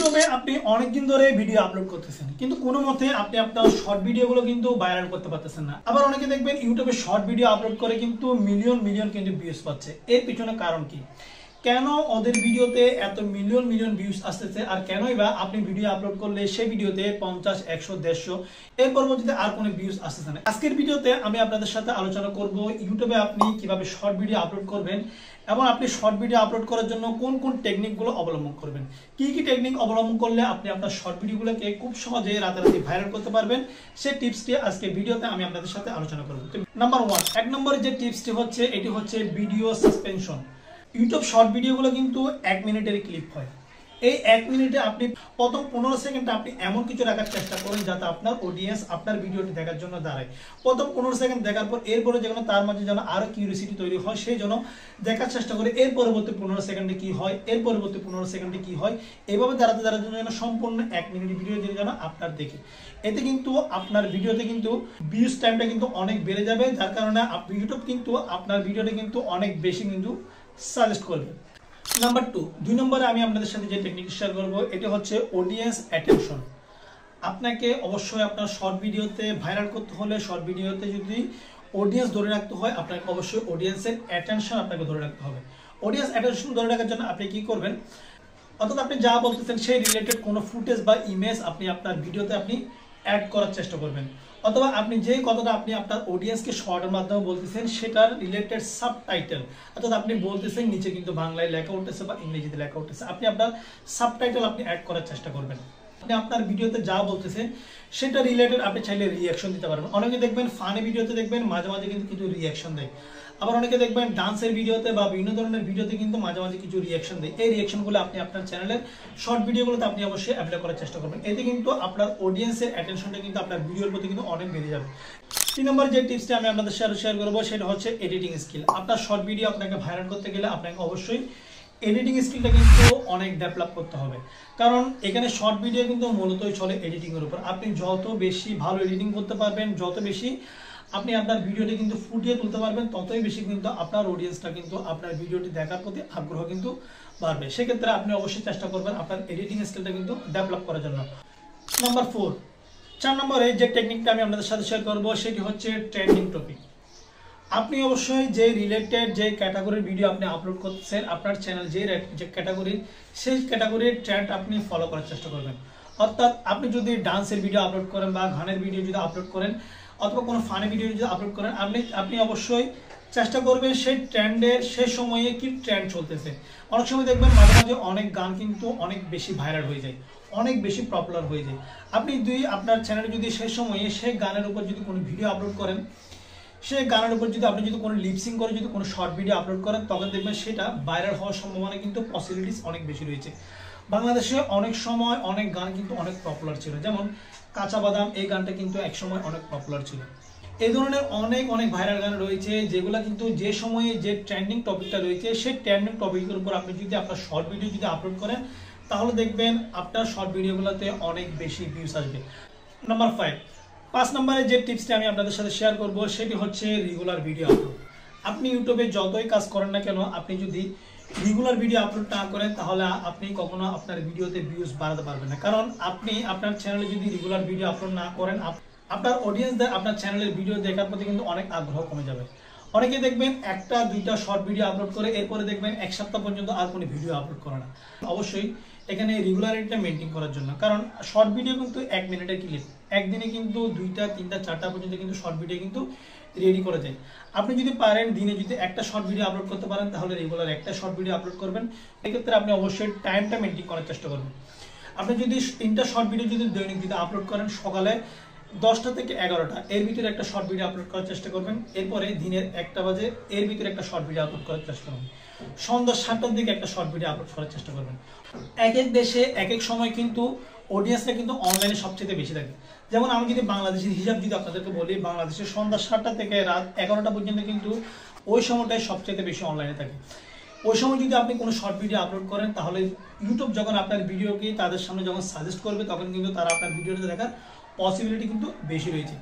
ইউটিউবে আপনি অনেকদিন ধরে ভিডিও আপলোড করতেছেন কিন্তু কোনো মতে আপনি আপনার শর্ট ভিডিওগুলো কিন্তু ভাইরাল করতে পারতেছেন না। আবার অনেকে দেখবেন ইউটিউবে শর্ট ভিডিও আপলোড করে কিন্তু মিলিয়ন মিলিয়ন কিন্তু ভিউজ পাচ্ছে। এর পিছনে কারণ কি? কেন ওদের ভিডিওতে এত মিলিয়ন মিলিয়ন ভিউজ আসতেছে, আর কেনই বা আপনি ভিডিও আপলোড করলে সেই ভিডিওতে 50, 100, 150 এর পরবর্তীতে আর কোনো ভিউজ আসতেছে না। আজকের ভিডিওতে আমি আপনাদের সাথে আলোচনা করব ইউটিউবে আপনি কিভাবে শর্ট ভিডিও আপলোড করবেন এবং আপনি শর্ট ভিডিও আপলোড করার জন্য কোন কোন টেকনিকগুলো অবলম্বন করবেন, কি কি টেকনিক অবলম্বন করলে আপনি আপনার শর্ট ভিডিওগুলোকে খুব সহজে রাতারাতি ভাইরাল করতে পারবেন, সেই টিপসটি আজকে ভিডিওতে আমি আপনাদের সাথে আলোচনা করব। নাম্বার 1, এক নম্বরে যে টিপসটি হচ্ছে এটি হচ্ছে ভিডিও সাসপেনশন। ইউটিউব শর্ট ভিডিওগুলো কিন্তু 1 মিনিটের ক্লিপ হয়। এই 1 মিনিটে আপনি প্রথম 15 সেকেন্ডে আপনি এমন কিছু রাখার চেষ্টা করেন যাতে আপনার অডিয়েন্স আপনার ভিডিওটি দেখার জন্য দাঁড়ায়। প্রথম 15 সেকেন্ড দেখার পর এরপরে যেন তার মাঝে যেন আরো কিউরিওসিটি তৈরি হয়, সেই জন্য দেখার চেষ্টা করে এর পরবর্তী 15 সেকেন্ডে কি হয়, এর পরবর্তী 15 সেকেন্ডে কি হয়, এইভাবে দাঁড়াতে দাঁড়াতে যেন সম্পূর্ণ 1 মিনিট ভিডিও যেন আপনার দেখে। এতে কিন্তু আপনার ভিডিওতে কিন্তু ভিউজ টাইমটা কিন্তু অনেক বেড়ে যাবে, যার কারণে ইউটিউব কিন্তু আপনার ভিডিওটা কিন্তু অনেক বেশি কিন্তু সাজেস্ট করবে। নাম্বার 2 নম্বরে আমি আপনাদের সাথে যে টেকনিক শেয়ার করব এটি হচ্ছে অডিয়েন্স অ্যাটেনশন। আপনাকে অবশ্যই আপনার শর্ট ভিডিওতে ভাইরাল করতে হলে, শর্ট ভিডিওতে যদি অডিয়েন্স ধরে রাখতে হয়, আপনাকে অবশ্যই অডিয়েন্সের অ্যাটেনশন আপনাকে ধরে রাখতে হবে। অডিয়েন্স অ্যাটেনশন ধরে রাখার জন্য আপনি কি করবেন, অর্থাৎ আপনি যা বলতেছেন সেই রিলেটেড কোনো ফুটেজ বা ইমেজ আপনি আপনার ভিডিওতে আপনি অ্যাড করার চেষ্টা করবেন, অথবা আপনি যে কথাটা আপনি আপনার অডিয়েন্সকে শর্টের মাধ্যমে বলতেছেন সেটার রিলেটেড সাবটাইটেল, অর্থাৎ আপনি বলতেছেন নিচে কিন্তু বাংলায় লেখা উঠতেছে বা ইংরেজিতে লেখা উঠতেছে, আপনি আপনার সাবটাইটেল আপনি অ্যাড করার চেষ্টা করবেন। আপনি আপনার ভিডিওতে যা বলতেছেন সেটা রিলেটেড আপনি চাইলে রিয়াকশন দিতে পারবেন। অনেকে দেখবেন ফানি ভিডিওতে দেখবেন মাঝে মাঝে কিন্তু রিয়াকশন দেয়, আবার অনেকে দেখবেন ডান্সের ভিডিওতে বা বিভিন্ন ধরনের ভিডিওতে কিন্তু মাঝে মাঝে কিছু রিয়াকশন দেয়। এই রিয়াকশনগুলো আপনি আপনার চ্যানেলের শর্ট ভিডিওগুলোতে আপনি অবশ্যই অ্যাপ্লাই করার চেষ্টা করবেন। এতে কিন্তু আপনার অডিয়েন্সের অ্যাটেনশনটা কিন্তু আপনার ভিডিওর প্রতি কিন্তু অনেক বেড়ে যাবে। 3 নম্বর যে টিপসটা আমি আপনাদের সাথে শেয়ার করবো সেটা হচ্ছে এডিটিং স্কিল। আপনার শর্ট ভিডিও আপনাকে ভাইরাল করতে গেলে আপনাকে অবশ্যই এডিটিং স্কিলটা কিন্তু অনেক ডেভেলপ করতে হবে, কারণ এখানে শর্ট ভিডিও কিন্তু মূলতই চলে এডিটিং এর উপর। আপনি যত বেশি ভালো এডিটিং করতে পারবেন, যত বেশি আপনি আপনার ভিডিওটি কিন্তু ফুটিয়ে তুলতে পারবেন, ততই বেশি কিন্তু আপনার অডিয়েন্সটা কিন্তু আপনার ভিডিওটি দেখার প্রতি আগ্রহ কিন্তু বাড়বে। সেক্ষেত্রে আপনি অবশ্যই চেষ্টা করবেন আপনার এডিটিং স্কিলটা কিন্তু ডেভেলপ করার জন্য। নাম্বার 4 নম্বরে যে টেকনিকটা আমি আপনাদের সাথে শেয়ার করবো সেটি হচ্ছে ট্রেন্ডিং টপিক। আপনি অবশ্যই যে রিলেটেড যে ক্যাটাগরির ভিডিও আপনি আপলোড করতেছেন, আপনার চ্যানেল যে ক্যাটাগরি, সেই ক্যাটাগরির ট্রেন্ড আপনি ফলো করার চেষ্টা করবেন। অর্থাৎ আপনি যদি ডান্সের ভিডিও আপলোড করেন বা গানের ভিডিও যদি আপলোড করেন অথবা কোনো ফানি ভিডিও যদি আপলোড করেন, আপনি অবশ্যই চেষ্টা করবেন সেই ট্রেন্ডের সেই সময়ে কি ট্রেন্ড চলতেছে। অনেক সময় দেখবেন মাঝে মাঝে অনেক গান কিন্তু অনেক বেশি ভাইরাল হয়ে যায়, অনেক বেশি পপুলার হয়ে যায়। আপনি আপনার চ্যানেলে যদি সেই সময়ে সেই গানের উপর যদি কোনো ভিডিও আপলোড করেন, সেই গানের উপর যদি আপনি যদি কোনো লিপসিং করে যদি কোনো শর্ট ভিডিও আপলোড করেন, তখন দেখবেন সেটা ভাইরাল হওয়ার সম্ভাবনা কিন্তু পসিবিলিটিস অনেক বেশি রয়েছে। বাংলাদেশে অনেক সময় অনেক গান কিন্তু অনেক পপুলার ছিল, যেমন কাঁচা বাদাম, এই গানটা কিন্তু এক সময় অনেক পপুলার ছিল। এই ধরনের অনেক ভাইরাল গান রয়েছে যেগুলো কিন্তু যে সময়ে যে ট্রেন্ডিং টপিকটা রয়েছে সেই ট্রেন্ডিং টপিকের উপর আপনি যদি আপনার শর্ট ভিডিও যদি আপলোড করেন, তাহলে দেখবেন আপনার শর্ট ভিডিওগুলোতে অনেক বেশি ভিউজ আসবে। নাম্বার 5 নম্বরে যে টিপসটি আমি আপনাদের সাথে শেয়ার করব সেটি হচ্ছে রেগুলার ভিডিও আপলোড। আপনি ইউটিউবে যতই কাজ করেন না কেন, আপনি যদি রেগুলার ভিডিও আপলোড না করেন তাহলে আপনি কখনো আপনার ভিডিওতে ভিউজ বাড়াতে পারবেন না, কারণ আপনি আপনার চ্যানেলে যদি রেগুলার ভিডিও আপলোড না করেন, আপনার অডিয়েন্সদের আপনার চ্যানেলের ভিডিও দেখার প্রতি কিন্তু অনেক আগ্রহ কমে যাবে। অনেকে দেখবেন 1-2টা শর্ট ভিডিও আপলোড করে এরপরে দেখবেন 1 সপ্তাহ পর্যন্ত আর কোনো ভিডিও আপলোড করে না। অবশ্যই এখানে রেগুলারিটিটা মেনটেন করার জন্য, কারণ শর্ট ভিডিও কিন্তু 1 মিনিটের ক্লিপ, একদিনে কিন্তু 2টা 3টা 4টা পর্যন্ত কিন্তু শর্ট ভিডিও কিন্তু রেডি করা যায়। আপনি যদি পারেন দিনে যদি একটা শর্ট ভিডিও আপলোড করতে পারেন, তাহলে রেগুলার একটা শর্ট ভিডিও আপলোড করবেন। এক্ষেত্রে আপনি অবশ্যই টাইমটা মেনটেন করার চেষ্টা করবেন। আপনি যদি 3টা শর্ট ভিডিও যদি দৈনিক যদি আপলোড করেন, সকালে 10টা থেকে 11টা এর ভিতরে একটা শর্ট ভিডিও আপলোড করার চেষ্টা করবেন, এরপরে দিনের 1টা বাজে এর ভিতরে একটা শর্ট ভিডিও আপলোড করার চেষ্টা করবেন, সন্ধ্যা 7টার দিকে একটা শর্ট ভিডিও আপলোড করার চেষ্টা করবেন। এক এক দেশে এক এক সময় কিন্তু অডিয়েন্সটা কিন্তু অনলাইনে সবচেয়ে বেশি থাকে। যেমন আমি যদি বাংলাদেশের হিসাব যদি আপনাদেরকে বলি, বাংলাদেশের সন্ধ্যা 7টা থেকে রাত 11টা পর্যন্ত কিন্তু ওই সময়টাই সবচেয়ে বেশি অনলাইনে থাকে। ওই সময় যদি আপনি কোনো শর্ট ভিডিও আপলোড করেন, তাহলে ইউটিউব যখন আপনার ভিডিওকে তাদের সামনে যখন সাজেস্ট করবে, তখন কিন্তু তারা আপনার ভিডিওটা দেখার পসিবিলিটি কিন্তু বেশি রয়েছে।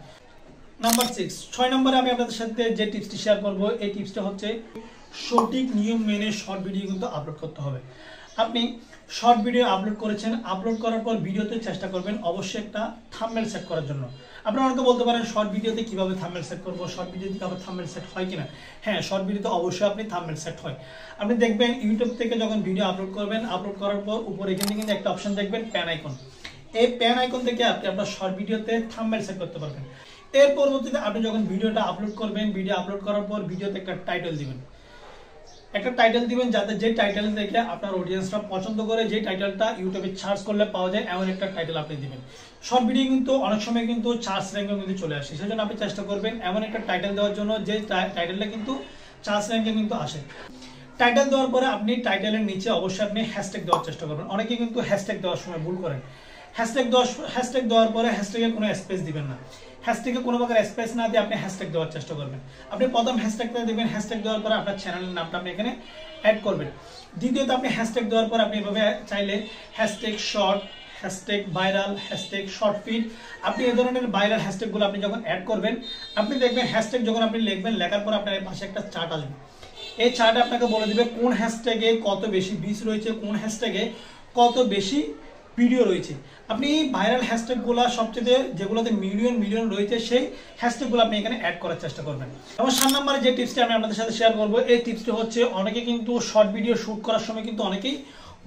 নাম্বার 6 নম্বরে আমি আপনাদের সাথে যে টিপসটি শেয়ার করব, এই টিপসটা হচ্ছে সঠিক নিয়ম মেনে শর্ট ভিডিও কিন্তু আপলোড করতে হবে। আপনি শর্ট ভিডিও আপলোড করেছেন, আপলোড করার পর ভিডিওতে চেষ্টা করবেন অবশ্যই একটা থাম্বনেল সেট করার জন্য। আপনারা অনেকে বলতে পারেন শর্ট ভিডিওতে কিভাবে থাম্বনেল সেট করব, শর্ট ভিডিওতে কিভাবে থাম্বনেল সেট হয় কিনা। হ্যাঁ, শর্ট ভিডিওতে অবশ্যই আপনি থাম্বনেল সেট হয়। আপনি দেখবেন ইউটিউব থেকে যখন ভিডিও আপলোড করবেন, আপলোড করার পর উপরে এখানে কিন্তু একটা অপশন দেখবেন প্যান আইকন। এই প্যান আইকন থেকে আপনি আপনার শর্ট ভিডিওতে থাম্বনেল সেট করতে পারবেন। এর পরবর্তীতে আপনি যখন ভিডিওটা আপলোড করবেন, ভিডিও আপলোড করার পর ভিডিওতে একটা টাইটেল দিবেন, যাতে যে টাইটেল দেখে আপনার অডিয়েন্সরা পছন্দ করে, যে টাইটেলটা ইউটিউবে সার্চ করলে পাওয়া যায় এমন একটা টাইটেল আপনি দিবেন। শর্ট ভিডিও কিন্তু অনেক সময় কিন্তু সার্চ র্যাঙ্কে কিন্তু চলে আসে, সেজন্য আপনি চেষ্টা করবেন এমন একটা টাইটেল দেওয়ার জন্য যে টাইটেলটা কিন্তু সার্চ র্যাঙ্কে কিন্তু আসে। টাইটেল দেওয়ার পরে আপনি টাইটেলের নিচে অবশ্যই আপনি হ্যাশট্যাগ দেওয়ার চেষ্টা করবেন। অনেকে কিন্তু হ্যাশট্যাগ দেওয়ার সময় ভুল করেন। হ্যাশট্যাগ দেওয়ার পরে হ্যাশট্যাগে কোনো স্পেস দিবেন না। হ্যাশট্যাগে কোনো প্রকার স্পেস না দিয়ে আপনি হ্যাশট্যাগ দেওয়ার চেষ্টা করবেন। আপনি প্রথম হ্যাশট্যাগটা দিবেন, হ্যাশট্যাগ দেওয়ার পরে আপনার চ্যানেলের নামটা আপনি এখানে অ্যাড করবেন। দ্বিতীয়ত আপনি হ্যাশট্যাগ দেওয়ার পর আপনি এভাবে চাইলে hashtag short, hashtag viral, hashtag short feed, আপনি এই ধরনের ভাইরাল হ্যাশট্যাগুলো আপনি যখন অ্যাড করবেন, আপনি দেখবেন হ্যাশট্যাগ যখন আপনি লিখবেন, লেখার পর আপনার পাশে একটা চার্ট আসবে। এই চার্টে আপনাকে বলে দিবে কোন হ্যাশট্যাগে কত বেশি ভিউজ রয়েছে, কোন হ্যাশট্যাগে কত বেশি ভিডিও রয়েছে। আপনি ভাইরাল হ্যাশট্যাগুলো সবচেয়ে যেগুলোতে মিলিয়ন রয়েছে সেই হ্যাশট্যাগুলো আপনি এখানে অ্যাড করার চেষ্টা করবেন। এবং 7 নম্বরে যে টিপসটি আমি আপনাদের সাথে শেয়ার করব, এই টিপসটি হচ্ছে অনেকে কিন্তু শর্ট ভিডিও শুট করার সময় কিন্তু অনেকেই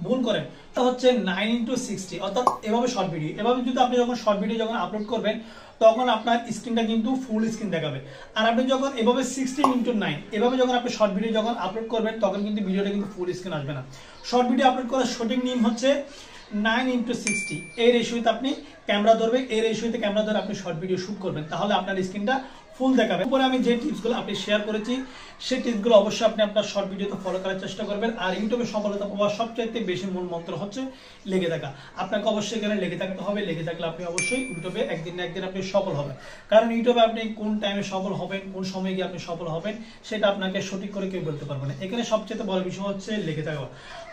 ভুল করেন। তা হচ্ছে 9:60, অর্থাৎ এভাবে শর্ট ভিডিও, এভাবে যদি আপনি যখন শর্ট ভিডিও যখন আপলোড করবেন তখন আপনার স্ক্রিনটা কিন্তু ফুল স্ক্রিন দেখাবে। আর আপনি যখন এভাবে 16:9 এভাবে যখন আপনি শর্ট ভিডিও যখন আপলোড করবেন তখন কিন্তু ভিডিওটা কিন্তু ফুল স্ক্রিন আসবে না। শর্ট ভিডিও আপলোড করার সঠিক নিয়ম হচ্ছে 9:60, এই রেশিওতে আপনি ক্যামেরা ধরবেন, এই রেশিওতে ক্যামেরা ধরে আপনি শর্ট ভিডিও শুট করবেন, তাহলে আপনার স্ক্রিনটা ফুল দেখাবে। উপরে আমি যে টিপসগুলো আপনি শেয়ার করেছি সেই টিপসগুলো অবশ্যই আপনি আপনার শর্ট ভিডিওতে ফলো করার চেষ্টা করবেন। আর ইউটিউবে সফলতা পাওয়ার সবচাইতে বেশি মূল মন্ত্র হচ্ছে লেগে থাকা। আপনাকে অবশ্যই এখানে লেগে থাকতে হবে, লেগে থাকলে আপনি অবশ্যই ইউটিউবে একদিন না একদিন আপনি সফল হবেন। কারণ ইউটিউবে আপনি কোন টাইমে সফল হবেন, কোন সময় গিয়ে আপনি সফল হবেন সেটা আপনাকে সঠিক করে কেউ বলতে পারবে না। এখানে সবচেয়ে বড় বিষয় হচ্ছে লেগে থাকা।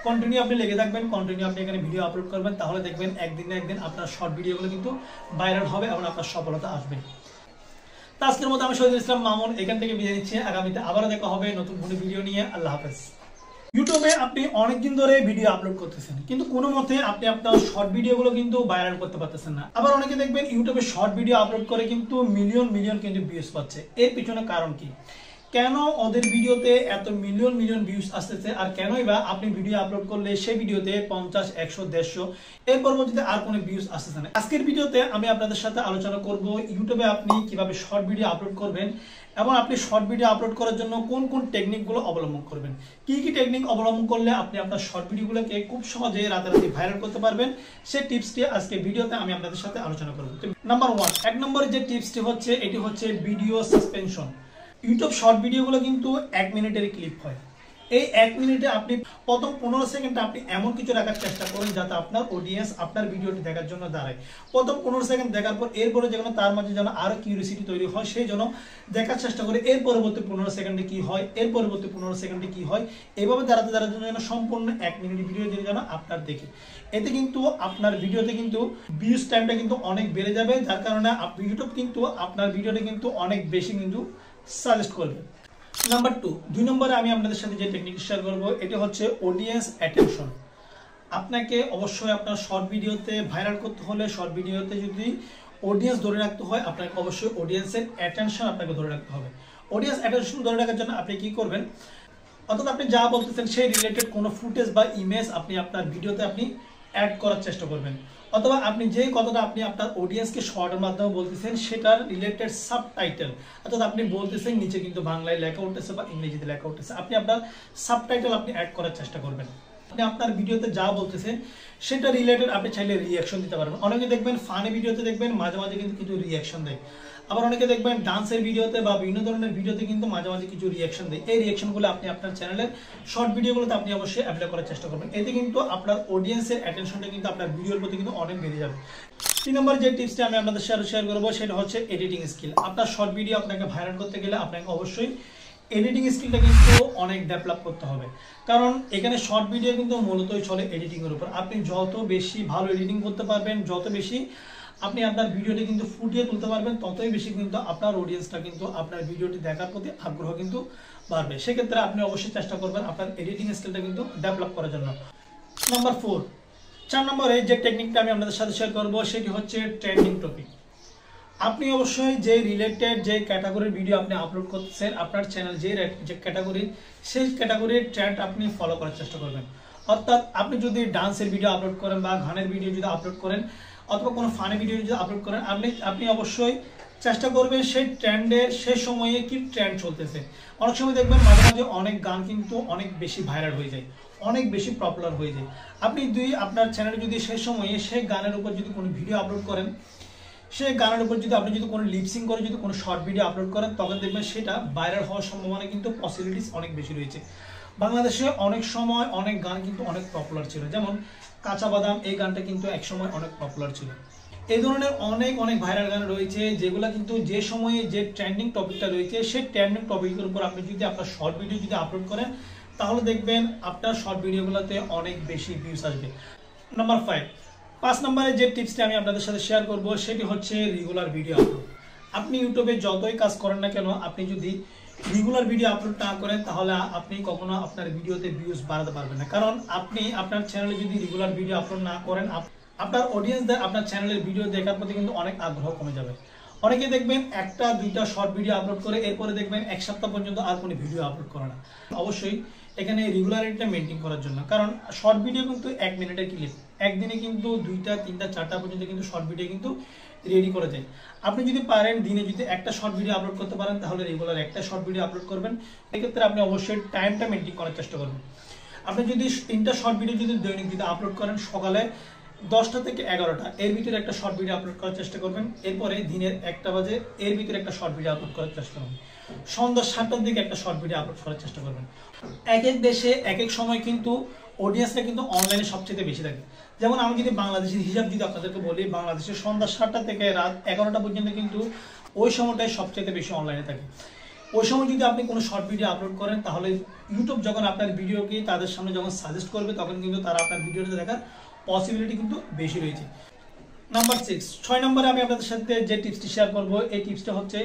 কন্টিনিউ আপনি লেগে থাকবেন, কন্টিনিউ আপনি এখানে ভিডিও আপলোড করবেন, তাহলে দেখবেন একদিন না একদিন আপনার শর্ট ভিডিওগুলো কিন্তু ভাইরাল হবে এবং আপনার সফলতা আসবে। আজকের মতো আমি শহীদুল ইসলাম মামুন এখান থেকে বিদায় নিচ্ছি। আগামীতে আবারও দেখা হবে নতুন কোনো ভিডিও নিয়ে। আল্লাহ হাফেজ। ইউটিউবে আপনি অনেকদিন ধরে ভিডিও আপলোড করতেছেন, কিন্তু কোনো মতে আপনি আপনার শর্ট ভিডিওগুলো কিন্তু ভাইরাল করতে পারতেছেন না। আবার অনেকে দেখবেন ইউটিউবে শর্ট ভিডিও আপলোড করে কিন্তু মিলিয়ন কিন্তু ভিউজ পাচ্ছে। এর পিছনে কারণ কি? কেন ওদের ভিডিওতে এত মিলিয়ন ভিউজ আসতেছে, আর কেনই বা আপনি ভিডিও আপলোড করলে সেই ভিডিওতে 50, 100, 150 এর পরবর্তীতে আর কোনো ভিউজ আসতেছে না। আজকের ভিডিওতে আমি আপনাদের সাথে আলোচনা করব ইউটিউবে আপনি কিভাবে শর্ট ভিডিও আপলোড করবেন এবং আপনি শর্ট ভিডিও আপলোড করার জন্য কোন কোন টেকনিকগুলো অবলম্বন করবেন, কি কি টেকনিক অবলম্বন করলে আপনি আপনার শর্ট ভিডিওগুলোকে খুব সহজে রাতারাতি ভাইরাল করতে পারবেন, সেই টিপসটি আজকে ভিডিওতে আমি আপনাদের সাথে আলোচনা করব। নাম্বার 1, 1 নম্বরে যে টিপসটি হচ্ছে এটি হচ্ছে ভিডিও সাসপেনশন। ইউটিউব শর্ট ভিডিওগুলো কিন্তু 1 মিনিটের ক্লিপ হয়। এই 1 মিনিটে আপনি প্রথম 15 সেকেন্ডে আপনি এমন কিছু রাখার চেষ্টা করেন যাতে আপনার অডিয়েন্স আপনার ভিডিওটি দেখার জন্য দাঁড়ায়। প্রথম 15 সেকেন্ড দেখার পর এরপরে যেন তার মাঝে যেন আরো কিউরিওসিটি তৈরি হয়, সেই জন্য দেখার চেষ্টা করে এর পরবর্তী 15 সেকেন্ডে কি হয়, এর পরবর্তী 15 সেকেন্ডে কি হয়, এইভাবে দাঁড়াতে যেন সম্পূর্ণ 1 মিনিট ভিডিও যেন আপনার দেখে। এতে কিন্তু আপনার ভিডিওতে কিন্তু ভিউজ টাইমটা কিন্তু অনেক বেড়ে যাবে, যার কারণে ইউটিউব কিন্তু আপনার ভিডিওটা কিন্তু অনেক বেশি কিন্তু সাজেস্ট করবে। নাম্বার 2 নম্বরে আমি আপনাদের সাথে যে টেকনিক শেয়ার করব এটি হচ্ছে অডিয়েন্স অ্যাটেনশন। আপনাকে অবশ্যই আপনার শর্ট ভিডিওতে ভাইরাল করতে হলে, শর্ট ভিডিওতে যদি অডিয়েন্স ধরে রাখতে হয়, আপনাকে অবশ্যই অডিয়েন্সের অ্যাটেনশন আপনাকে ধরে রাখতে হবে। অডিয়েন্স অ্যাটেনশন ধরে রাখার জন্য আপনি কি করবেন, অর্থাৎ আপনি যা বলতেছেন সেই রিলেটেড কোনো ফুটেজ বা ইমেজ আপনি আপনার ভিডিওতে আপনি অ্যাড করার চেষ্টা করবেন, অথবা আপনি যে কথাটা আপনি আপনার অডিয়েন্সকে শর্টের মাধ্যমে বলতেছেন সেটার রিলেটেড সাবটাইটেল, অর্থাৎ আপনি বলতেছেন নিচে কিন্তু বাংলায় লেখা উঠতেছে বা ইংরেজিতে লেখা উঠতেছে, আপনি আপনার সাবটাইটেল আপনি অ্যাড করার চেষ্টা করবেন। আপনি আপনার ভিডিওতে যা বলতেছেন সেটা রিলেটেড আপনি চাইলে রিঅ্যাকশন দিতে পারবেন। অনেকে দেখবেন ফানি ভিডিওতে দেখবেন মাঝে মাঝে কিন্তু কিছু রিঅ্যাকশন দেয়, আবার অনেকে দেখবেন ডান্সের ভিডিওতে বা বিভিন্ন ধরনের ভিডিওতে কিন্তু মাঝে মাঝে কিছু রিঅ্যাকশন দেয়। এই রিঅ্যাকশনগুলো আপনি আপনার চ্যানেলের শর্ট ভিডিওগুলোতে আপনি অবশ্যই অ্যাপ্লাই করার চেষ্টা করবেন। এতে কিন্তু আপনার অডিয়েন্সের অ্যাটেনশনটা কিন্তু আপনার ভিডিওর প্রতি কিন্তু অনেক বেড়ে যাবে। 3 নম্বর যে টিপসটা আমি আপনাদের সাথে শেয়ার করবো সেটা হচ্ছে এডিটিং স্কিল। আপনার শর্ট ভিডিও আপনাকে ভাইরাল করতে গেলে আপনাকে অবশ্যই এডিটিং স্কিলটা কিন্তু অনেক ডেভেলপ করতে হবে, কারণ এখানে শর্ট ভিডিও কিন্তু মূলতই চলে এডিটিং এর উপর। আপনি যত বেশি ভালো এডিটিং করতে পারবেন, যত বেশি আপনি আপনার ভিডিওটি কিন্তু ফুটিয়ে তুলতে পারবেন, ততই বেশি কিন্তু আপনার অডিয়েন্সটা কিন্তু আপনার ভিডিওটি দেখার প্রতি আগ্রহ কিন্তু বাড়বে। সেক্ষেত্রে আপনি অবশ্যই চেষ্টা করবেন আপনার এডিটিং স্কিলটা কিন্তু ডেভেলপ করার জন্য। নাম্বার 4, 4 নম্বরে যে টেকনিকটা আমি আপনাদের সাথে শেয়ার করব সেটি হচ্ছে ট্রেন্ডিং টপিক। আপনি অবশ্যই যে রিলেটেড যে ক্যাটাগরির ভিডিও আপনি আপলোড করতেছেন আপনার চ্যানেল যে ক্যাটাগরি, সেই ক্যাটাগরির ট্রেন্ড আপনি ফলো করার চেষ্টা করবেন। অর্থাৎ আপনি যদি ডান্সের ভিডিও আপলোড করেন বা গানের ভিডিও যদি আপলোড করেন অথবা কোনো ফানি ভিডিও যদি আপলোড করেন, আপনি অবশ্যই চেষ্টা করবেন সেই ট্রেন্ডে সেই সময়ে কি ট্রেন্ড চলতেছে। অনেক সময় দেখবেন মাঝে মাঝে অনেক গান কিন্তু অনেক বেশি ভাইরাল হয়ে যায়, অনেক বেশি পপুলার হয়ে যায়। আপনি আপনার চ্যানেলে যদি সেই সময়ে সেই গানের উপর যদি কোনো ভিডিও আপলোড করেন, সেই গানের উপর যদি আপনি যদি কোনো লিপসিং করে যদি কোনো শর্ট ভিডিও আপলোড করেন, তখন দেখবেন সেটা ভাইরাল হওয়ার সম্ভাবনা কিন্তু পসিবিলিটিস অনেক বেশি রয়েছে। বাংলাদেশে অনেক সময় অনেক গান কিন্তু অনেক পপুলার ছিল, যেমন কাঁচা বাদাম, এই গানটা কিন্তু এক সময় অনেক পপুলার ছিল। এই ধরনের অনেক ভাইরাল গান রয়েছে যেগুলো কিন্তু যে সময়ে যে ট্রেন্ডিং টপিকটা রয়েছে সেই ট্রেন্ডিং টপিকের উপর আপনি যদি আপনার শর্ট ভিডিও যদি আপলোড করেন তাহলে দেখবেন আপনার শর্ট ভিডিওগুলোতে অনেক বেশি ভিউজ আসবে। নাম্বার 5 নম্বরে যে টিপসটি আমি আপনাদের সাথে শেয়ার করব সেটি হচ্ছে রেগুলার ভিডিও আপলোড। আপনি ইউটিউবে যতই কাজ করেন না কেন, আপনি যদি রেগুলার ভিডিও আপলোড না করেন তাহলে আপনি কখনো আপনার ভিডিওতে ভিউজ বাড়াতে পারবেন না। কারণ আপনি আপনার চ্যানেলে যদি রেগুলার ভিডিও আপলোড না করেন, আপনার অডিয়েন্সদের আপনার চ্যানেলের ভিডিও দেখার প্রতি কিন্তু অনেক আগ্রহ কমে যাবে। অনেকে দেখবেন 1-2টা শর্ট ভিডিও আপলোড করে এরপরে দেখবেন 1 সপ্তাহ পর্যন্ত আর কোনো ভিডিও আপলোড করে না। অবশ্যই এখানে রেগুলারিটিটা মেনটেন করার জন্য, কারণ শর্ট ভিডিও কিন্তু 1 মিনিটের ক্লিপ, একদিনে কিন্তু 2টা 3টা 4টা পর্যন্ত কিন্তু শর্ট ভিডিও কিন্তু রেডি করে যায়। আপনি যদি পারেন দিনে যদি একটা শর্ট ভিডিও আপলোড করতে পারেন তাহলে রেগুলার একটা শর্ট ভিডিও আপলোড করবেন। এক্ষেত্রে আপনি অবশ্যই টাইমটা মেনটেন করার চেষ্টা করবেন। আপনি যদি 3টা শর্ট ভিডিও যদি দৈনিক যদি আপলোড করেন, সকালে 10টা থেকে 11টা এর ভিতরে একটা শর্ট ভিডিও আপলোড করার চেষ্টা করবেন। এরপরে দিনের 1টা বাজে এর ভিতরে একটা শর্ট ভিডিও আপলোড করার চেষ্টা করবেন। সন্ধ্যা 7টার দিকে একটা শর্ট ভিডিও আপলোড করার চেষ্টা করবেন। এক এক দেশে এক এক সময় কিন্তু অডিয়েন্সটা কিন্তু অনলাইনে সবচেয়ে বেশি থাকে। যেমন আমি যদি বাংলাদেশের হিসাব যদি আপনাদেরকে বলি, বাংলাদেশের সন্ধ্যা 7টা থেকে রাত 11টা পর্যন্ত কিন্তু ওই সময়টাই সবচেয়ে বেশি অনলাইনে থাকে। ওই সময় যদি আপনি কোনো শর্ট ভিডিও আপলোড করেন তাহলে ইউটিউব যখন আপনার ভিডিওকে তাদের সামনে যখন সাজেস্ট করবে তখন কিন্তু তারা আপনার ভিডিওটা দেখার পসিবিলিটি কিন্তু বেশি রয়েছে। নাম্বার 6 নম্বরে আমি আপনাদের সাথে যে টিপসটি শেয়ার করব, এই টিপসটা হচ্ছে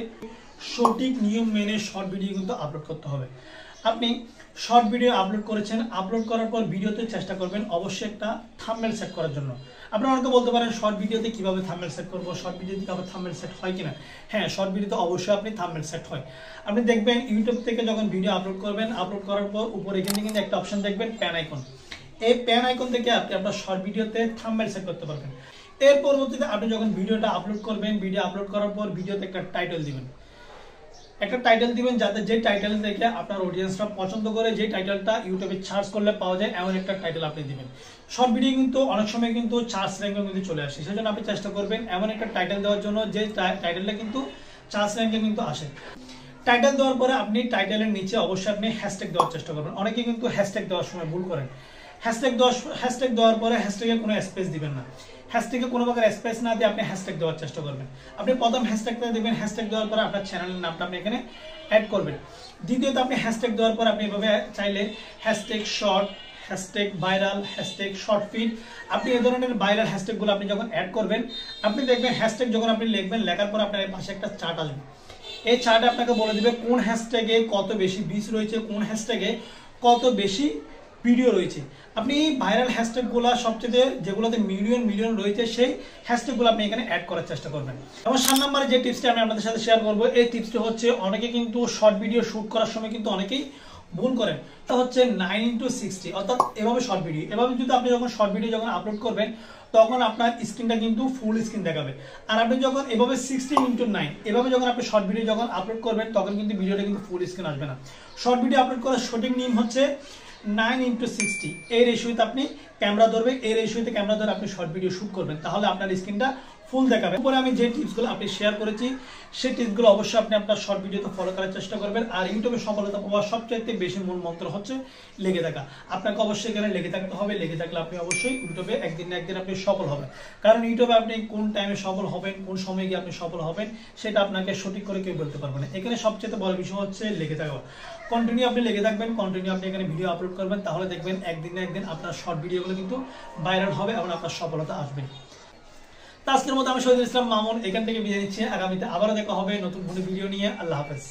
সঠিক নিয়ম মেনে শর্ট ভিডিও কিন্তু আপলোড করতে হবে। আপনি শর্ট ভিডিও আপলোড করেছেন, আপলোড করার পর ভিডিওতে চেষ্টা করবেন অবশ্যই একটা থাম্বনেল সেট করার জন্য। আপনারা অনেকে বলতে পারেন শর্ট ভিডিওতে কিভাবে থাম্বনেল সেট করব, শর্ট ভিডিওতে কিভাবে থাম্বনেল সেট হয় কিনা। হ্যাঁ, শর্ট ভিডিওতে অবশ্যই আপনি থাম্বনেল সেট হয়। আপনি দেখবেন ইউটিউব থেকে যখন ভিডিও আপলোড করবেন, আপলোড করার পর উপরে এখানে কিন্তু একটা অপশন দেখবেন প্যান আইকন। এই প্যান আইকন থেকে আপনি আপনার শর্ট ভিডিওতে থাম্বনেল সেট করতে পারবেন। এর পরবর্তীতে আপনি যখন ভিডিওটা আপলোড করবেন, ভিডিও আপলোড করার পর ভিডিওতে একটা টাইটেল দিবেন, যাতে যে টাইটেল দেখে আপনার অডিয়েন্সরা পছন্দ করে, যে টাইটেলটা ইউটিউবে সার্চ করলে পাওয়া যায় এমন একটা টাইটেল আপনি দিবেন। শর্ট ভিডিও কিন্তু অনেক সময় কিন্তু সার্চ র্যাঙ্কে কিন্তু চলে আসে, সেজন্য আপনি চেষ্টা করবেন এমন একটা টাইটেল দেওয়ার জন্য যে টাইটেলটা কিন্তু সার্চ র্যাঙ্কে কিন্তু আসে। টাইটেল দেওয়ার পরে আপনি টাইটেলের নিচে অবশ্যই আপনি হ্যাশট্যাগ দেওয়ার চেষ্টা করবেন। অনেকে কিন্তু হ্যাশট্যাগ দেওয়ার সময় ভুল করেন। হ্যাশট্যাগ দেওয়ার পরে হ্যাশট্যাগে কোনো স্পেস দিবেন না। হ্যাশট্যাগে কোনো প্রকার স্পেস না দিয়ে আপনি হ্যাশট্যাগ দেওয়ার চেষ্টা করবেন। আপনি প্রথম হ্যাশট্যাগটা দিবেন, হ্যাশট্যাগ দেওয়ার পরে আপনার চ্যানেলের নামটা আপনি এখানে অ্যাড করবেন। দ্বিতীয়ত আপনি হ্যাশট্যাগ দেওয়ার পর আপনি এভাবে চাইলে hashtag short, hashtag viral, hashtag short feed, আপনি এই ধরনের ভাইরাল হ্যাশট্যাগুলো আপনি যখন অ্যাড করবেন, আপনি দেখবেন হ্যাশট্যাগ যখন আপনি লিখবেন, লেখার পর আপনার পাশে একটা চার্ট আসবে। এই চার্টে আপনাকে বলে দিবে কোন হ্যাশট্যাগে কত বেশি ভিউজ রয়েছে, কোন হ্যাশট্যাগে কত বেশি ভিডিও রয়েছে। আপনি ভাইরাল হ্যাশট্যাগুলো সবচেয়ে যেগুলোতে মিলিয়ন রয়েছে সেই হ্যাশট্যাগুলো আপনি এখানে অ্যাড করার চেষ্টা করবেন। এবং 7 নম্বরে যে টিপসটি আমি আপনাদের সাথে শেয়ার করব, এই টিপসটি হচ্ছে অনেকে কিন্তু শর্ট ভিডিও শুট করার সময় কিন্তু অনেকেই ভুল করেন। এটা হচ্ছে 9:60, অর্থাৎ এভাবে শর্ট ভিডিও, এভাবে যদি আপনি যখন শর্ট ভিডিও যখন আপলোড করবেন তখন আপনার স্ক্রিনটা কিন্তু ফুল স্ক্রিন দেখাবে। আর আপনি যখন এভাবে 16:9 এভাবে যখন আপনি শর্ট ভিডিও যখন আপলোড করবেন তখন কিন্তু ভিডিওটা কিন্তু ফুল স্ক্রিন আসবে না। শর্ট ভিডিও আপলোড করার সঠিক নিয়ম হচ্ছে 9:60, এই রেশিওতে আপনি ক্যামেরা ধরবেন, এই রেশিওতে ক্যামেরা ধরে আপনি শর্ট ভিডিও শুট করবেন, তাহলে আপনার স্ক্রিনটা ফুল দেখাবে। পরে আমি যে টিপসগুলো আপনি শেয়ার করেছি সেই টিপসগুলো অবশ্যই আপনি আপনার শর্ট ভিডিওতে ফলো করার চেষ্টা করবেন। আর ইউটিউবে সফলতা পাওয়ার সবচাইতে বেশি মূল মন্ত্র হচ্ছে লেগে থাকা। আপনাকে অবশ্যই এখানে লেগে থাকতে হবে, লেগে থাকলে আপনি অবশ্যই ইউটিউবে একদিন না একদিন আপনি সফল হবেন। কারণ ইউটিউবে আপনি কোন টাইমে সফল হবেন, কোন সময় গিয়ে আপনি সফল হবেন সেটা আপনাকে সঠিক করে কেউ বলতে পারবে না। এখানে সবচেয়ে বড় বিষয় হচ্ছে লেগে থাকা। কন্টিনিউ আপনি লেগে থাকবেন, কন্টিনিউ আপনি এখানে ভিডিও আপলোড করবেন, তাহলে দেখবেন একদিন না একদিন আপনার শর্ট ভিডিওগুলো কিন্তু ভাইরাল হবে এবং আপনার সফলতা আসবে। আজকের মতো আমি শহীদুল ইসলাম মামুন এখান থেকে বিদায় নিচ্ছি। আগামীতে আবারও দেখা হবে নতুন কোনো ভিডিও নিয়ে। আল্লাহ হাফেজ।